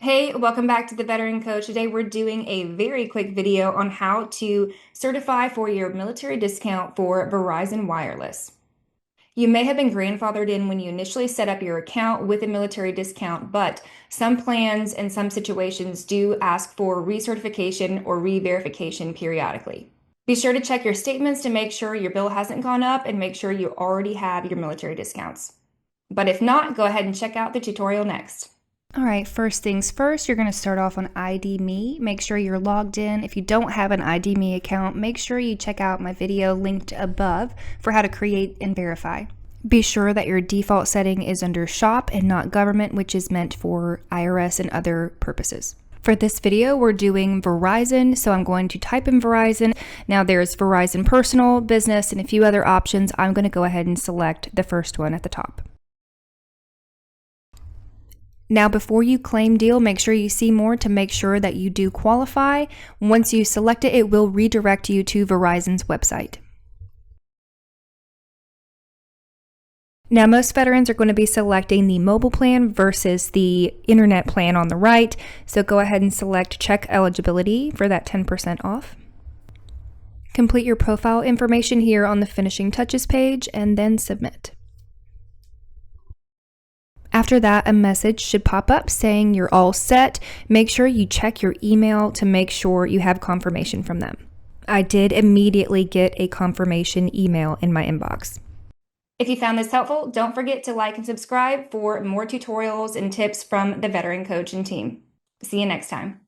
Hey, welcome back to the Veteran Coach. Today we're doing a very quick video on how to certify for your military discount for Verizon Wireless. You may have been grandfathered in when you initially set up your account with a military discount, but some plans and some situations do ask for recertification or re-verification periodically. Be sure to check your statements to make sure your bill hasn't gone up and make sure you already have your military discounts. But if not, go ahead and check out the tutorial next. All right, first things first, you're going to start off on ID Me. Make sure you're logged in. If you don't have an ID Me account, make sure you check out my video linked above for how to create and verify. Be sure that your default setting is under Shop and not Government, which is meant for IRS and other purposes. For this video, we're doing Verizon, so I'm going to type in Verizon. Now there's Verizon Personal, Business, and a few other options. I'm going to go ahead and select the first one at the top. Now, before you claim deal, make sure you see more to make sure that you do qualify. Once you select it, it will redirect you to Verizon's website. Now, most veterans are going to be selecting the mobile plan versus the internet plan on the right. So go ahead and select check eligibility for that 10% off. Complete your profile information here on the finishing touches page and then submit. After that, a message should pop up saying you're all set. Make sure you check your email to make sure you have confirmation from them. I did immediately get a confirmation email in my inbox. If you found this helpful, don't forget to like and subscribe for more tutorials and tips from the Veteran Coach and team. See you next time.